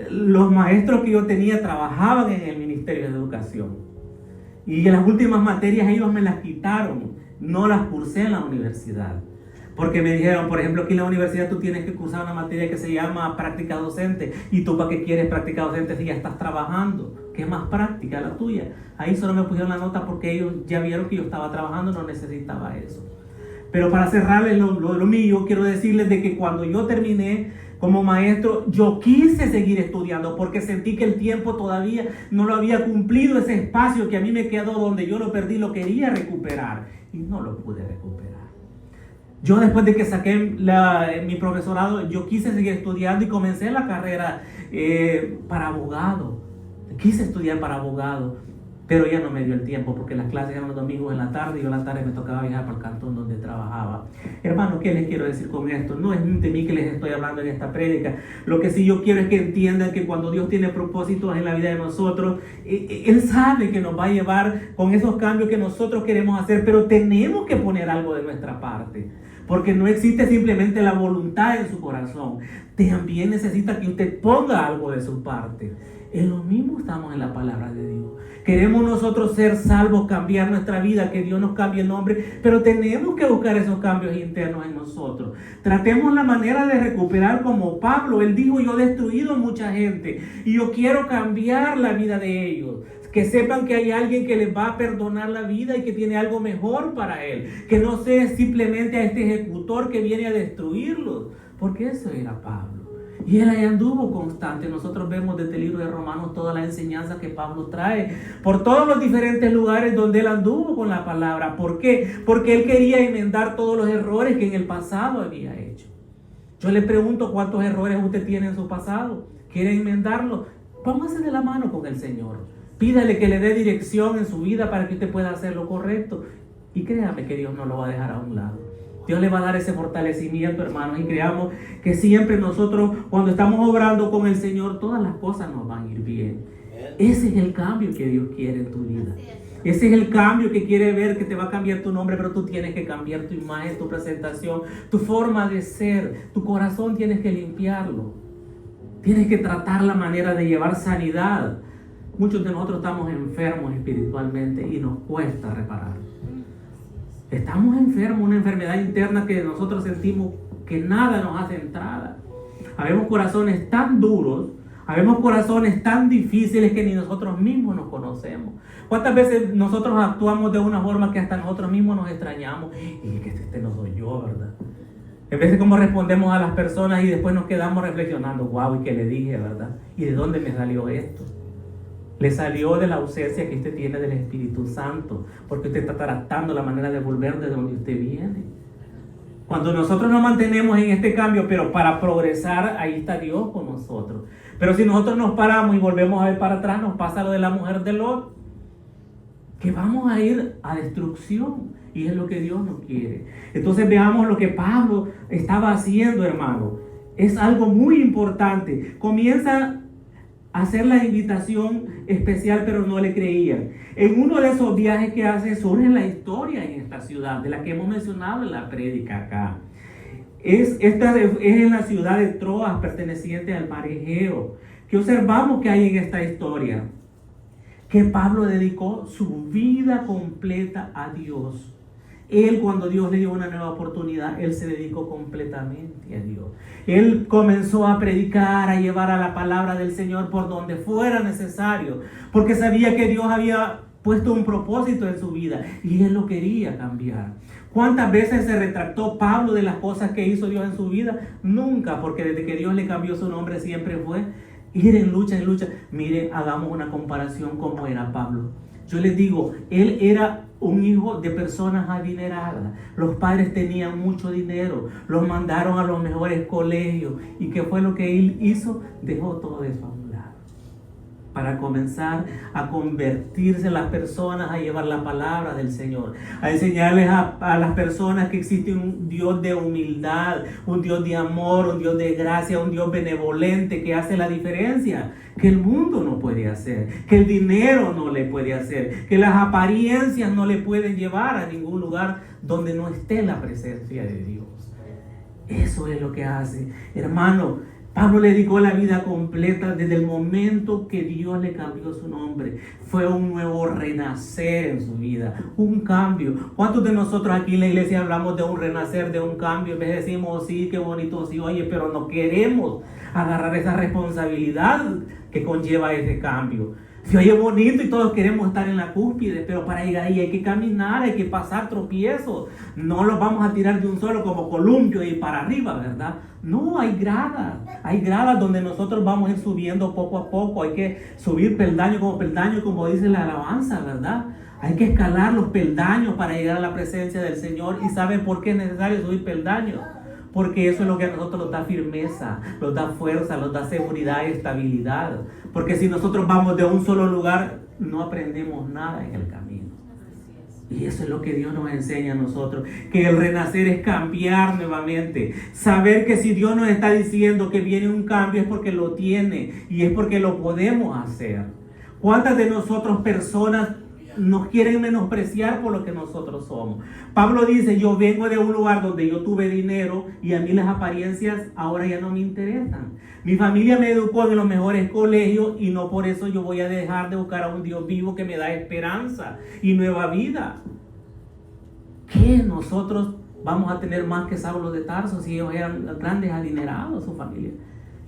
los maestros que yo tenía trabajaban en el Ministerio de Educación. Y en las últimas materias ellos me las quitaron, no las cursé en la universidad. Porque me dijeron, por ejemplo, aquí en la universidad tú tienes que cursar una materia que se llama práctica docente. ¿Y tú para qué quieres práctica docente si ya estás trabajando? ¿Qué más práctica la tuya? Ahí solo me pusieron la nota porque ellos ya vieron que yo estaba trabajando, no necesitaba eso. Pero para cerrarles lo mío, quiero decirles de que cuando yo terminé como maestro, yo quise seguir estudiando porque sentí que el tiempo todavía no lo había cumplido. Ese espacio que a mí me quedó donde yo lo perdí, lo quería recuperar y no lo pude recuperar. Yo después de que saqué mi profesorado, yo quise seguir estudiando y comencé la carrera para abogado. Quise estudiar para abogado, pero ya no me dio el tiempo porque las clases eran los domingos en la tarde y yo en la tarde me tocaba viajar para el cantón donde trabajaba. Hermano, ¿qué les quiero decir con esto? No es de mí que les estoy hablando en esta prédica. Lo que sí yo quiero es que entiendan que cuando Dios tiene propósitos en la vida de nosotros, Él sabe que nos va a llevar con esos cambios que nosotros queremos hacer, pero tenemos que poner algo de nuestra parte. Porque no existe simplemente la voluntad en su corazón. También necesita que usted ponga algo de su parte. En lo mismo estamos en la palabra de Dios. Queremos nosotros ser salvos, cambiar nuestra vida, que Dios nos cambie el nombre, pero tenemos que buscar esos cambios internos en nosotros. Tratemos la manera de recuperar como Pablo. Él dijo, yo he destruido mucha gente y yo quiero cambiar la vida de ellos. Que sepan que hay alguien que les va a perdonar la vida y que tiene algo mejor para él. Que no sea simplemente a este ejecutor que viene a destruirlos. Porque eso era Pablo. Y él ahí anduvo constante. Nosotros vemos desde el libro de Romanos toda la enseñanza que Pablo trae. Por todos los diferentes lugares donde él anduvo con la palabra. ¿Por qué? Porque él quería enmendar todos los errores que en el pasado había hecho. Yo le pregunto cuántos errores usted tiene en su pasado. ¿Quiere enmendarlo? Póngase de la mano con el Señor. Pídale que le dé dirección en su vida para que usted pueda hacer lo correcto. Y créame que Dios no lo va a dejar a un lado. Dios le va a dar ese fortalecimiento, hermanos. Y creamos que siempre nosotros, cuando estamos obrando con el Señor, todas las cosas nos van a ir bien. Ese es el cambio que Dios quiere en tu vida. Ese es el cambio que quiere ver, que te va a cambiar tu nombre, pero tú tienes que cambiar tu imagen, tu presentación, tu forma de ser. Tu corazón tienes que limpiarlo. Tienes que tratar la manera de llevar sanidad. Muchos de nosotros estamos enfermos espiritualmente y nos cuesta reparar. Estamos enfermos, una enfermedad interna que nosotros sentimos que nada nos hace entrada. Habemos corazones tan duros, Habemos corazones tan difíciles que ni nosotros mismos nos conocemos. ¿Cuántas veces nosotros actuamos de una forma que hasta nosotros mismos nos extrañamos? Y que este no soy yo, ¿verdad? En vez de cómo respondemos a las personas y después nos quedamos reflexionando, wow, ¿y qué le dije, verdad? ¿Y de dónde me salió esto? Le salió de la ausencia que usted tiene del Espíritu Santo, porque usted está tratando la manera de volver de donde usted viene. Cuando nosotros nos mantenemos en este cambio, pero para progresar, ahí está Dios con nosotros. Pero si nosotros nos paramos y volvemos a ver para atrás, nos pasa lo de la mujer de Lot, que vamos a ir a destrucción. Y es lo que Dios no quiere. Entonces veamos lo que Pablo estaba haciendo, hermano. Es algo muy importante. Comienza a hacer la invitación especial, pero no le creían. En uno de esos viajes que hace, surge la historia en esta ciudad, de la que hemos mencionado en la prédica acá. Es en la ciudad de Troas, perteneciente al mar Egeo. ¿Qué observamos que hay en esta historia? Que Pablo dedicó su vida completa a Dios. Él, cuando Dios le dio una nueva oportunidad, él se dedicó completamente a Dios. Él comenzó a predicar, a llevar a la palabra del Señor por donde fuera necesario, porque sabía que Dios había puesto un propósito en su vida y él lo quería cambiar. ¿Cuántas veces se retractó Pablo de las cosas que hizo Dios en su vida? Nunca, porque desde que Dios le cambió su nombre siempre fue ir en lucha, en lucha. Miren, hagamos una comparación como era Pablo. Yo les digo, él era un hijo de personas adineradas. Los padres tenían mucho dinero, los mandaron a los mejores colegios. ¿Y qué fue lo que él hizo? Dejó todo eso a un lado para comenzar a convertirse las personas, a llevar la palabra del Señor, a enseñarles a las personas que existe un Dios de humildad, un Dios de amor, un Dios de gracia, un Dios benevolente que hace la diferencia, que el mundo no puede hacer, que el dinero no le puede hacer, que las apariencias no le pueden llevar a ningún lugar donde no esté la presencia de Dios. Eso es lo que hace, hermano. Pablo le dedicó la vida completa desde el momento que Dios le cambió su nombre. Fue un nuevo renacer en su vida, un cambio. ¿Cuántos de nosotros aquí en la iglesia hablamos de un renacer, de un cambio? En vez de decimos, sí, qué bonito, sí, oye, pero no queremos agarrar esa responsabilidad que conlleva ese cambio. Se oye bonito y todos queremos estar en la cúspide, pero para llegar ahí hay que caminar, hay que pasar tropiezos. No los vamos a tirar de un solo como columpio y para arriba, ¿verdad? No, hay gradas donde nosotros vamos a ir subiendo poco a poco. Hay que subir peldaño, como dice la alabanza, ¿verdad? Hay que escalar los peldaños para llegar a la presencia del Señor. ¿Y saben por qué es necesario subir peldaños? Porque eso es lo que a nosotros nos da firmeza, nos da fuerza, nos da seguridad y estabilidad. Porque si nosotros vamos de un solo lugar, no aprendemos nada en el camino. Y eso es lo que Dios nos enseña a nosotros, que el renacer es cambiar nuevamente. Saber que si Dios nos está diciendo que viene un cambio es porque lo tiene y es porque lo podemos hacer. ¿Cuántas de nosotros personas nos quieren menospreciar por lo que nosotros somos? Pablo dice, yo vengo de un lugar donde yo tuve dinero y a mí las apariencias ahora ya no me interesan. Mi familia me educó en los mejores colegios y no por eso yo voy a dejar de buscar a un Dios vivo que me da esperanza y nueva vida. ¿Qué nosotros vamos a tener más que Saulo de Tarso si ellos eran grandes adinerados, su familia?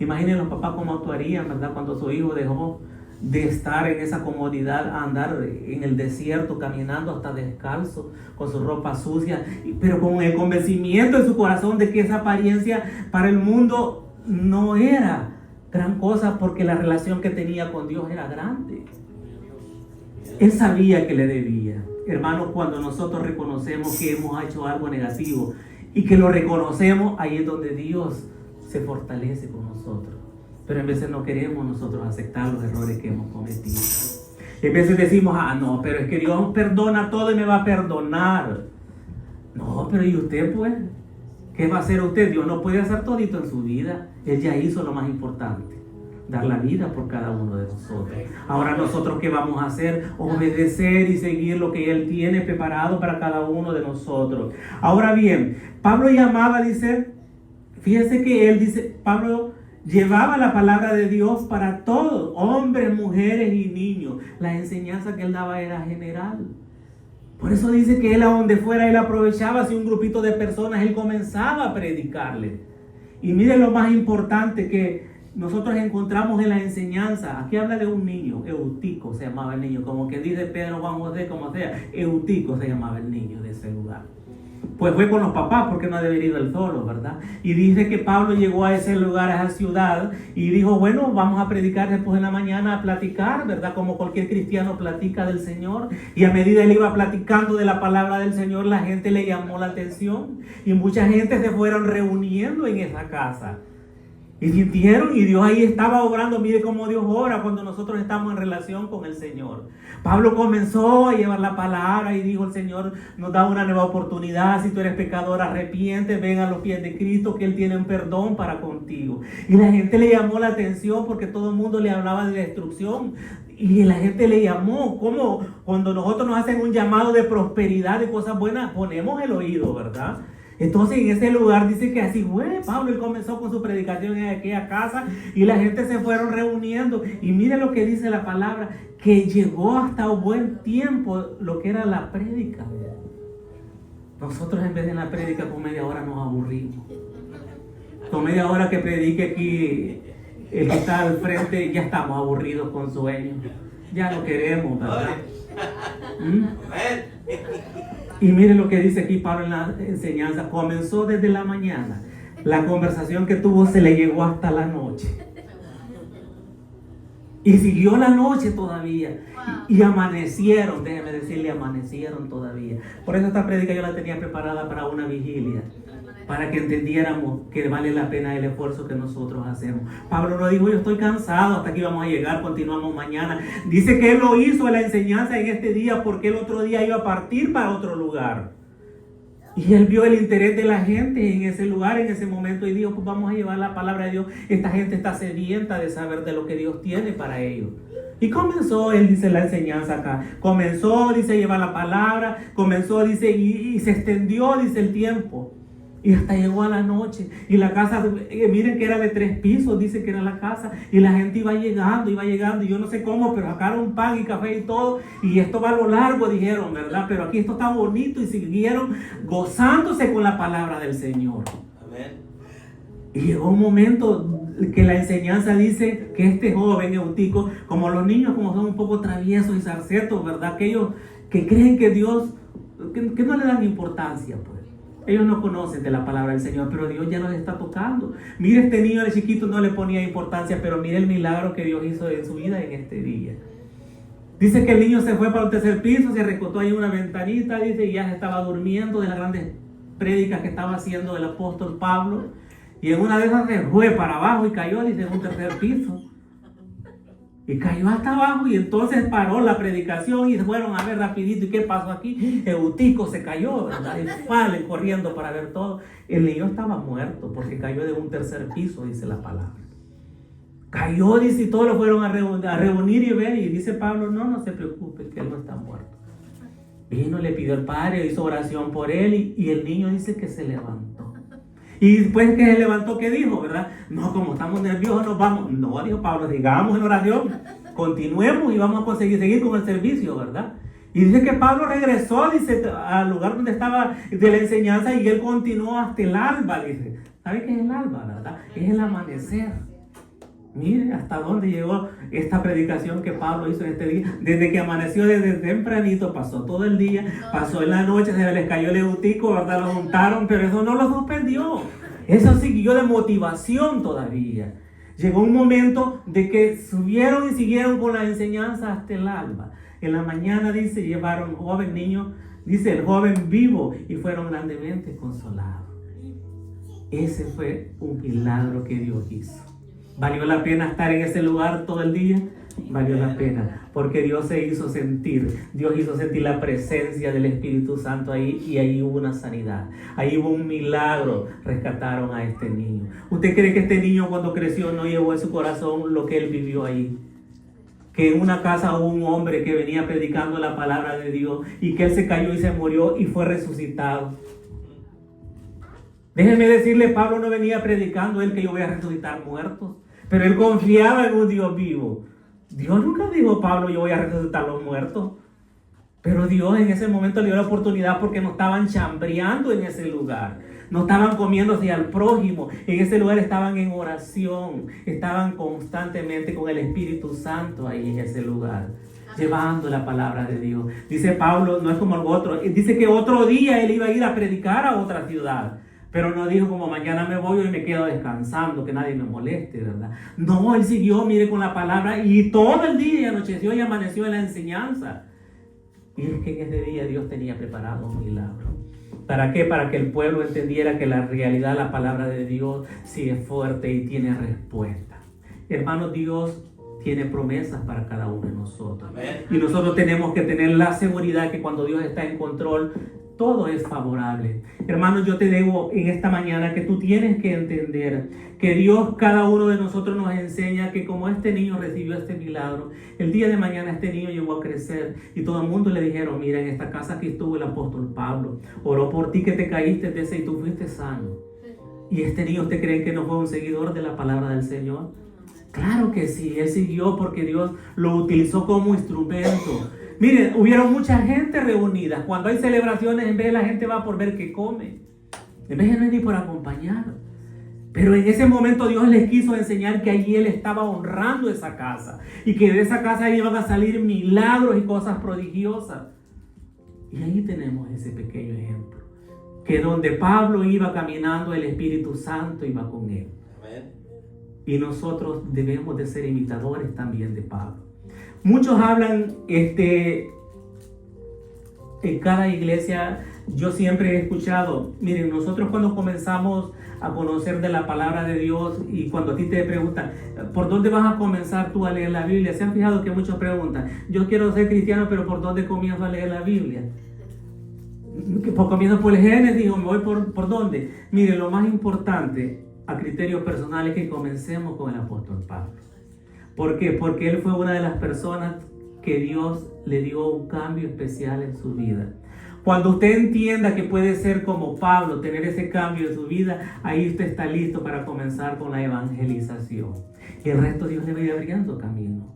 Imaginen los papás cómo actuarían, ¿verdad? Cuando su hijo dejó de estar en esa comodidad a andar en el desierto caminando hasta descalzo con su ropa sucia, pero con el convencimiento en su corazón de que esa apariencia para el mundo no era gran cosa porque la relación que tenía con Dios era grande. Él sabía que le debía. Hermanos, cuando nosotros reconocemos que hemos hecho algo negativo y que lo reconocemos, ahí es donde Dios se fortalece con nosotros. Pero en veces no queremos nosotros aceptar los errores que hemos cometido. En veces decimos, no, pero es que Dios perdona todo y me va a perdonar. No, pero ¿y usted pues? ¿Qué va a hacer usted? Dios no puede hacer todito en su vida. Él ya hizo lo más importante, dar la vida por cada uno de nosotros. Ahora nosotros ¿qué vamos a hacer? Obedecer y seguir lo que Él tiene preparado para cada uno de nosotros. Ahora bien, Pablo llamaba, dice, fíjese que él dice, Pablo llevaba la palabra de Dios para todos, hombres, mujeres y niños. La enseñanza que él daba era general. Por eso dice que él a donde fuera, él aprovechaba si un grupito de personas, él comenzaba a predicarle. Y miren lo más importante, que nosotros encontramos en la enseñanza, aquí habla de un niño, Eutico se llamaba el niño, como que dice Pedro, Juan, José, como sea, Eutico se llamaba el niño de ese lugar. Pues fue con los papás, porque no debe ir él solo, ¿verdad? Y dice que Pablo llegó a ese lugar, a esa ciudad, y dijo, bueno, vamos a predicar después en la mañana, a platicar, ¿verdad? Como cualquier cristiano platica del Señor. Y a medida él iba platicando de la palabra del Señor, la gente le llamó la atención. Y mucha gente se fueron reuniendo en esa casa. Y sintieron, y Dios ahí estaba obrando. Mire cómo Dios obra cuando nosotros estamos en relación con el Señor. Pablo comenzó a llevar la palabra y dijo, el Señor nos da una nueva oportunidad. Si tú eres pecador, arrepiente, ven a los pies de Cristo, que Él tiene un perdón para contigo. Y la gente le llamó la atención porque todo el mundo le hablaba de destrucción. Y la gente le llamó, como cuando nosotros nos hacen un llamado de prosperidad, de cosas buenas, ponemos el oído, ¿verdad? Entonces en ese lugar dice que así fue. Pablo, él comenzó con su predicación en aquella casa y la gente se fueron reuniendo. Y mire lo que dice la palabra, que llegó hasta un buen tiempo lo que era la prédica. Nosotros en vez de la prédica con media hora nos aburrimos. Con media hora que predique aquí el que está al frente, ya estamos aburridos con sueño. Ya no queremos, ¿verdad? Y miren lo que dice aquí Pablo en la enseñanza. Comenzó desde la mañana. La conversación que tuvo se le llegó hasta la noche. Y siguió la noche todavía. Y amanecieron, déjeme decirle, amanecieron todavía. Por eso esta prédica yo la tenía preparada para una vigilia. Para que entendiéramos que vale la pena el esfuerzo que nosotros hacemos. Pablo no dijo, yo estoy cansado, hasta aquí vamos a llegar, continuamos mañana. Dice que él lo hizo en la enseñanza en este día porque el otro día iba a partir para otro lugar. Y él vio el interés de la gente en ese lugar, en ese momento, y dijo, pues vamos a llevar la palabra de Dios. Esta gente está sedienta de saber de lo que Dios tiene para ellos. Y comenzó, él dice, la enseñanza acá. Comenzó, dice, a llevar la palabra. Comenzó, dice, y se extendió, dice, el tiempo. Y hasta llegó a la noche. Y la casa, miren que era de 3 pisos, dice que era la casa. Y la gente iba llegando. Y yo no sé cómo, pero sacaron pan y café y todo. Y esto va a lo largo, dijeron, ¿verdad? Pero aquí esto está bonito. Y siguieron gozándose con la palabra del Señor. Amén. Y llegó un momento que la enseñanza dice que este joven Eutico, como los niños, como son un poco traviesos y zarcetos, ¿verdad? Aquellos que creen que Dios, que no le dan importancia, pues. Ellos no conocen de la palabra del Señor, pero Dios ya los está tocando. Mire, este niño de chiquito no le ponía importancia, pero mire el milagro que Dios hizo en su vida en este día. Dice que el niño se fue para el 3er piso, se recostó ahí en una ventanita, dice, y ya se estaba durmiendo de las grandes prédicas que estaba haciendo el apóstol Pablo. Y en una de esas se fue para abajo y cayó, dice, en un 3er piso. Y cayó hasta abajo y entonces paró la predicación y fueron a ver rapidito. ¿Y qué pasó aquí? Eutico se cayó, ¿verdad? Y salen corriendo para ver todo. El niño estaba muerto porque cayó de un 3er piso, dice la palabra. Cayó, dice, y todos lo fueron a reunir y ver. Y dice Pablo, no se preocupe, que él no está muerto. Vino, le pidió al padre, hizo oración por él y el niño dice que se levantó. Y después que se levantó, ¿qué dijo, verdad? No, como estamos nerviosos, nos vamos. No, dijo Pablo, sigamos en oración, continuemos y vamos a seguir con el servicio, ¿verdad? Y dice que Pablo regresó, dice, al lugar donde estaba de la enseñanza y él continuó hasta el alba, dice. ¿Sabe qué es el alba, verdad? Es el amanecer. Mire hasta dónde llegó esta predicación que Pablo hizo en este día. Desde que amaneció, desde tempranito, pasó todo el día, pasó en la noche, se les cayó el Eutico, ¿verdad? Lo juntaron, pero eso no lo suspendió. Eso siguió de motivación todavía. Llegó un momento de que subieron y siguieron con la enseñanza hasta el alba. En la mañana, dice, llevaron un joven niño, dice, el joven vivo, y fueron grandemente consolados. Ese fue un milagro que Dios hizo. ¿Valió la pena estar en ese lugar todo el día? Valió la pena, porque Dios se hizo sentir. Dios hizo sentir la presencia del Espíritu Santo ahí, y ahí hubo una sanidad. Ahí hubo un milagro. Rescataron a este niño. ¿Usted cree que este niño cuando creció no llevó en su corazón lo que él vivió ahí? Que en una casa hubo un hombre que venía predicando la palabra de Dios y que él se cayó y se murió y fue resucitado. Déjenme decirle, Pablo no venía predicando él que yo voy a resucitar muertos, pero él confiaba en un Dios vivo. Dios nunca dijo, Pablo, yo voy a resucitar los muertos. Pero Dios en ese momento le dio la oportunidad porque no estaban chambreando en ese lugar. No estaban comiéndose al prójimo. En ese lugar estaban en oración. Estaban constantemente con el Espíritu Santo ahí en ese lugar, llevando la palabra de Dios. Dice Pablo, no es como el otro. Dice que otro día él iba a ir a predicar a otra ciudad. Pero no dijo como mañana me voy y me quedo descansando, que nadie me moleste, ¿verdad? No, él siguió, mire, con la palabra y todo el día y anocheció y amaneció en la enseñanza. Y es que en ese día Dios tenía preparado un milagro. ¿Para qué? Para que el pueblo entendiera que la realidad, la palabra de Dios, sí es fuerte y tiene respuesta. Hermanos, Dios tiene promesas para cada uno de nosotros. Amén. Y nosotros tenemos que tener la seguridad que cuando Dios está en control, todo es favorable. Hermanos, yo te digo en esta mañana que tú tienes que entender que Dios, cada uno de nosotros nos enseña que como este niño recibió este milagro, el día de mañana este niño llegó a crecer y todo el mundo le dijeron, mira, en esta casa aquí estuvo el apóstol Pablo, oró por ti que te caíste de ese y tú fuiste sano. Y este niño, ¿usted cree que no fue un seguidor de la palabra del Señor? Claro que sí, él siguió porque Dios lo utilizó como instrumento. Miren, hubieron mucha gente reunida. Cuando hay celebraciones, en vez de la gente va por ver qué come, en vez de venir por acompañar. Pero en ese momento Dios les quiso enseñar que allí Él estaba honrando esa casa y que de esa casa iban a salir milagros y cosas prodigiosas. Y ahí tenemos ese pequeño ejemplo, que donde Pablo iba caminando, el Espíritu Santo iba con él. Amén. Y nosotros debemos de ser imitadores también de Pablo. Muchos hablan, en cada iglesia, yo siempre he escuchado, miren, nosotros cuando comenzamos a conocer de la palabra de Dios y cuando a ti te preguntan, ¿por dónde vas a comenzar tú a leer la Biblia? ¿Se han fijado que muchos preguntan, yo quiero ser cristiano, pero ¿por dónde comienzo a leer la Biblia? Comienzo por el Génesis o me voy por dónde. Miren, lo más importante a criterios personales es que comencemos con el apóstol Pablo. ¿Por qué? Porque él fue una de las personas que Dios le dio un cambio especial en su vida. Cuando usted entienda que puede ser como Pablo, tener ese cambio en su vida, ahí usted está listo para comenzar con la evangelización. Y el resto Dios le va a ir abriendo camino.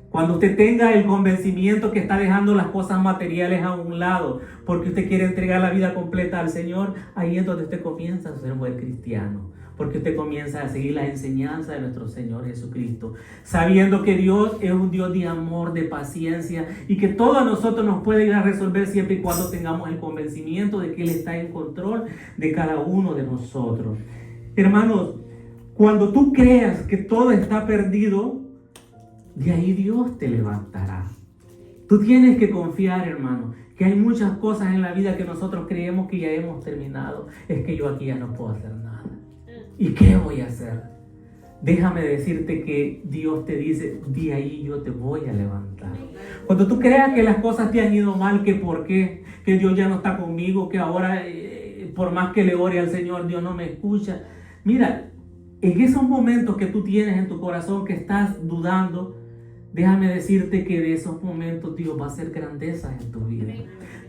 Cuando usted tenga el convencimiento que está dejando las cosas materiales a un lado, porque usted quiere entregar la vida completa al Señor, ahí es donde usted comienza a ser un buen cristiano. Porque usted comienza a seguir la enseñanza de nuestro Señor Jesucristo, sabiendo que Dios es un Dios de amor, de paciencia, y que todo a nosotros nos puede ir a resolver siempre y cuando tengamos el convencimiento de que Él está en control de cada uno de nosotros. Hermanos, cuando tú creas que todo está perdido, de ahí Dios te levantará. Tú tienes que confiar, hermano, que hay muchas cosas en la vida que nosotros creemos que ya hemos terminado. Es que yo aquí ya no puedo hacer nada. ¿Y qué voy a hacer? Déjame decirte que Dios te dice, de ahí yo te voy a levantar. Cuando tú creas que las cosas te han ido mal, que por qué, que Dios ya no está conmigo, que ahora por más que le ore al Señor, Dios no me escucha. Mira, en esos momentos que tú tienes en tu corazón que estás dudando, déjame decirte que de esos momentos Dios va a hacer grandezas en tu vida.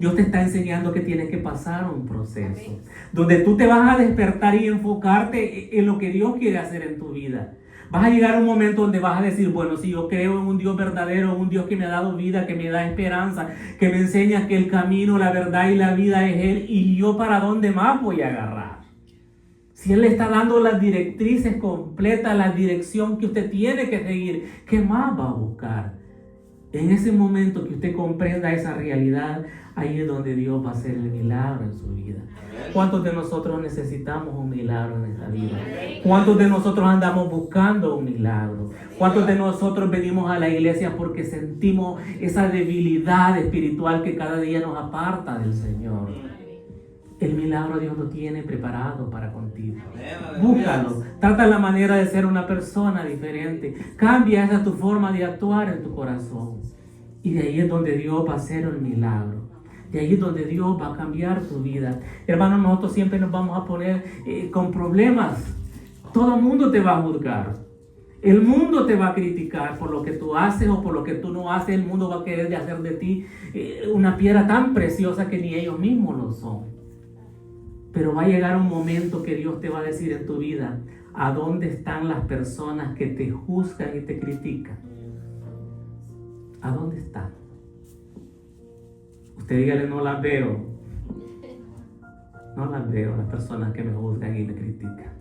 Dios te está enseñando que tienes que pasar un proceso donde tú te vas a despertar y enfocarte en lo que Dios quiere hacer en tu vida. Vas a llegar a un momento donde vas a decir, bueno, si yo creo en un Dios verdadero, un Dios que me ha dado vida, que me da esperanza, que me enseña que el camino, la verdad y la vida es Él, y yo para dónde más voy a agarrar. Si Él le está dando las directrices completas, la dirección que usted tiene que seguir, ¿qué más va a buscar? En ese momento que usted comprenda esa realidad, ahí es donde Dios va a hacer el milagro en su vida. ¿Cuántos de nosotros necesitamos un milagro en esta vida? ¿Cuántos de nosotros andamos buscando un milagro? ¿Cuántos de nosotros venimos a la iglesia porque sentimos esa debilidad espiritual que cada día nos aparta del Señor? El milagro Dios lo tiene preparado para contigo. Búscalo. Trata la manera de ser una persona diferente. Cambia esa tu forma de actuar en tu corazón. Y de ahí es donde Dios va a hacer el milagro. De ahí es donde Dios va a cambiar tu vida. Hermanos, nosotros siempre nos vamos a poner con problemas. Todo el mundo te va a juzgar. El mundo te va a criticar por lo que tú haces o por lo que tú no haces. El mundo va a querer hacer de ti una piedra tan preciosa que ni ellos mismos lo son. Pero va a llegar un momento que Dios te va a decir en tu vida, ¿a dónde están las personas que te juzgan y te critican? ¿A dónde están? Usted dígale, no las veo. No las veo, las personas que me juzgan y me critican.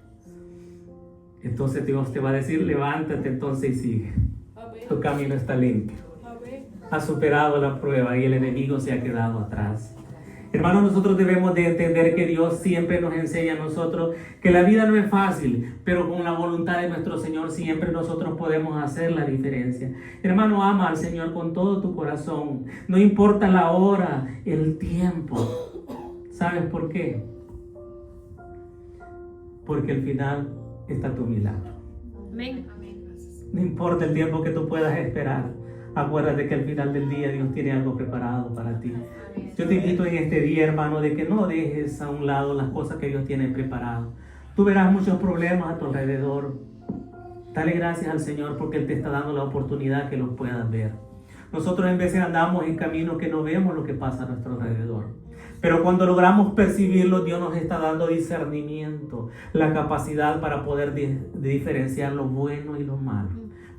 Entonces Dios te va a decir, levántate entonces y sigue. Tu camino está limpio. Has superado la prueba y el enemigo se ha quedado atrás. Hermanos, nosotros debemos de entender que Dios siempre nos enseña a nosotros que la vida no es fácil, pero con la voluntad de nuestro Señor siempre nosotros podemos hacer la diferencia. Hermano, ama al Señor con todo tu corazón. No importa la hora, el tiempo. ¿Sabes por qué? Porque al final está tu milagro. Amén. No importa el tiempo que tú puedas esperar. Acuérdate que al final del día Dios tiene algo preparado para ti. Yo te invito en este día, hermano, de que no dejes a un lado las cosas que Dios tiene preparado. Tú verás muchos problemas a tu alrededor. Dale gracias al Señor porque Él te está dando la oportunidad que los puedas ver. Nosotros en veces andamos en caminos que no vemos lo que pasa a nuestro alrededor. Pero cuando logramos percibirlo, Dios nos está dando discernimiento, la capacidad para poder diferenciar lo bueno y lo malo.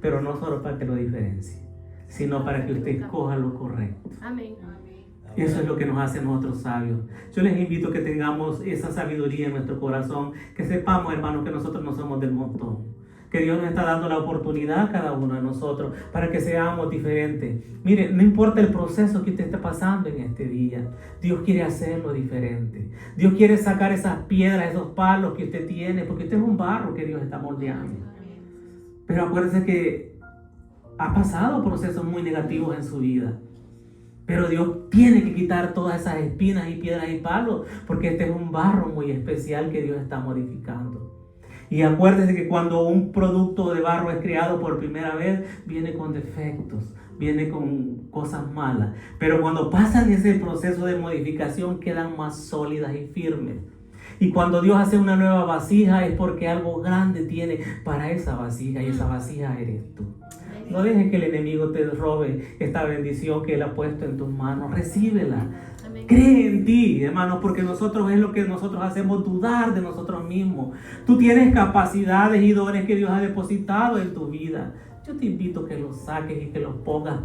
Pero no solo para que lo diferencie, sino para que usted escoja lo correcto. Amén. Eso es lo que nos hace a nosotros sabios. Yo les invito a que tengamos esa sabiduría en nuestro corazón, que sepamos, hermanos, que nosotros no somos del montón, que Dios nos está dando la oportunidad a cada uno de nosotros para que seamos diferentes. Mire, no importa el proceso que usted esté pasando en este día, Dios quiere hacerlo diferente. Dios quiere sacar esas piedras, esos palos que usted tiene, porque usted es un barro que Dios está moldeando. Pero acuérdese que ha pasado procesos muy negativos en su vida. Pero Dios tiene que quitar todas esas espinas y piedras y palos, porque este es un barro muy especial que Dios está modificando. Y acuérdese que cuando un producto de barro es creado por primera vez, viene con defectos, viene con cosas malas. Pero cuando pasan ese proceso de modificación, quedan más sólidas y firmes. Y cuando Dios hace una nueva vasija, es porque algo grande tiene para esa vasija, y esa vasija eres tú. No dejes que el enemigo te robe esta bendición que Él ha puesto en tus manos. Recíbela. Amén. Cree en ti, hermanos, porque nosotros es lo que nosotros hacemos, dudar de nosotros mismos. Tú tienes capacidades y dones que Dios ha depositado en tu vida. Yo te invito a que los saques y que los pongas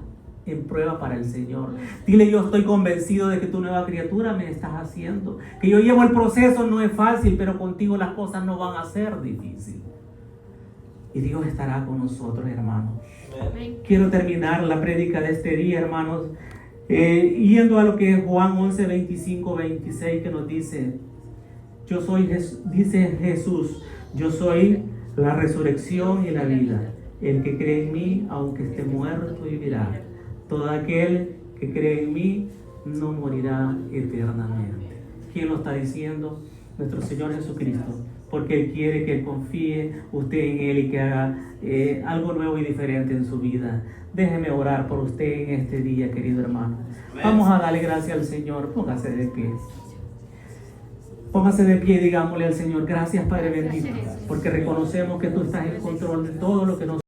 en prueba para el Señor. Dile, yo estoy convencido de que tu nueva criatura me estás haciendo. Que yo llevo el proceso, no es fácil, pero contigo las cosas no van a ser difíciles. Y Dios estará con nosotros, hermanos. Amén. Quiero terminar la prédica de este día, hermanos, yendo a lo que es Juan 11, 25, 26, que nos dice, yo soy, dice Jesús, yo soy la resurrección y la vida. El que cree en mí, aunque esté muerto, vivirá. Todo aquel que cree en mí no morirá eternamente. ¿Quién lo está diciendo? Nuestro Señor Jesucristo. Porque Él quiere que confíe usted en Él y que haga algo nuevo y diferente en su vida. Déjeme orar por usted en este día, querido hermano. Vamos a darle gracias al Señor. Póngase de pie. Póngase de pie y digámosle al Señor, gracias Padre bendito, porque reconocemos que tú estás en control de todo lo que nos